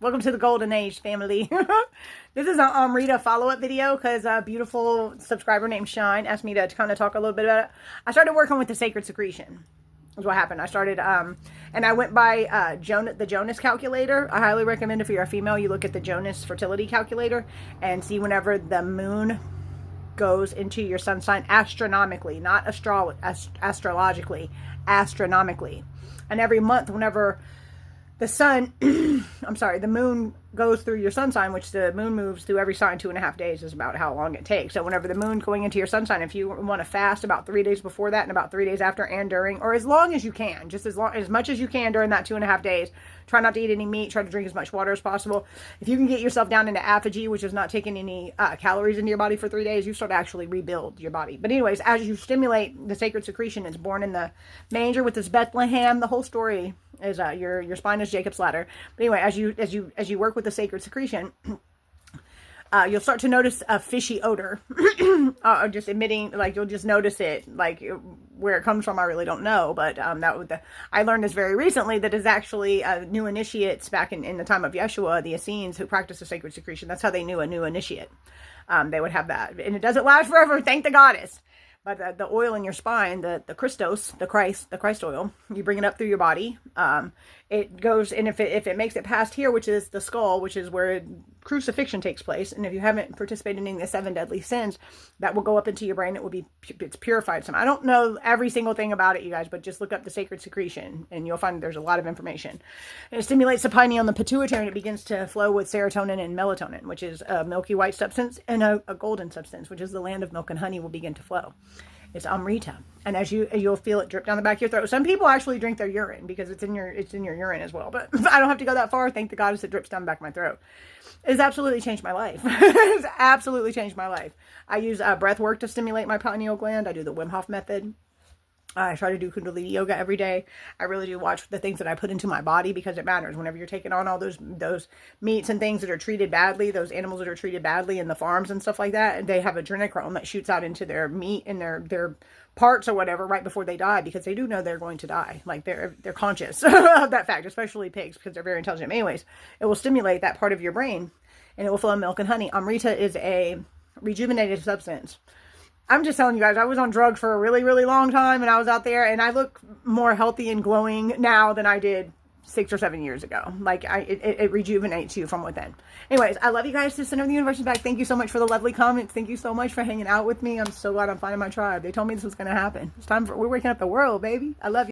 Welcome to the golden age, family. This is an amrita follow-up video because a beautiful subscriber named Shine asked me to kind of talk a little bit about it. I started working with the sacred secretion. Is what happened. I started, and I went by the Jonas calculator. I highly recommend if you're a female, you look at the Jonas fertility calculator and see whenever the moon goes into your sun sign astronomically, not astrologically, astronomically. And every month, whenever the sun, the moon goes through your sun sign, which the moon moves through every sign 2.5 days is about how long it takes. So whenever the moon going into your sun sign, if you want to fast about 3 days before that and about 3 days after and during, or as long as you can, just as much as you can during that 2.5 days, try not to eat any meat, try to drink as much water as possible. If you can get yourself down into apogee, which is not taking any calories into your body for 3 days, you start to actually rebuild your body. But anyways, as you stimulate the sacred secretion, it's born in the manger with this Bethlehem. The whole story is your spine is Jacob's ladder. But anyway, as you work with the sacred secretion, you'll start to notice a fishy odor, just emitting, like you'll just notice it, like where it comes from. I really don't know, but I learned this very recently that is actually new initiates back in the time of Yeshua, the Essenes who practiced the sacred secretion. That's how they knew a new initiate. They would have that, and it doesn't last forever. Thank the goddess. But the oil in your spine, the Christos, the Christ oil, you bring it up through your body. It goes, and if it makes it past here, which is the skull, which is where crucifixion takes place, and if you haven't participated in the 7 deadly sins, that will go up into your brain. It's purified some. I don't know every single thing about it, you guys, but just look up the sacred secretion, and you'll find there's a lot of information. And it stimulates the pineal and the pituitary, and it begins to flow with serotonin and melatonin, which is a milky white substance, and a golden substance, which is the land of milk and honey, will begin to flow. It's amrita, and you'll feel it drip down the back of your throat. Some people actually drink their urine because it's in your urine as well. But I don't have to go that far. Thank the goddess it drips down the back of my throat. It's absolutely changed my life. It's absolutely changed my life. I use breath work to stimulate my pineal gland. I do the Wim Hof method. I try to do Kundalini yoga every day. I really do watch the things that I put into my body because it matters. Whenever you're taking on all those meats and things that are treated badly, those animals that are treated badly in the farms and stuff like that, they have adrenochrome that shoots out into their meat and their parts or whatever right before they die, because they do know they're going to die. Like they're conscious of that fact, especially pigs, because they're very intelligent. Anyways, it will stimulate that part of your brain and it will flow milk and honey. Amrita is a rejuvenated substance. I'm just telling you guys, I was on drugs for a really, really long time, and I was out there, and I look more healthy and glowing now than I did 6 or 7 years ago. Like, it rejuvenates you from within. Anyways, I love you guys. To Center of the Universe is back. Thank you so much for the lovely comments. Thank you so much for hanging out with me. I'm so glad I'm finding my tribe. They told me this was going to happen. We're waking up the world, baby. I love you.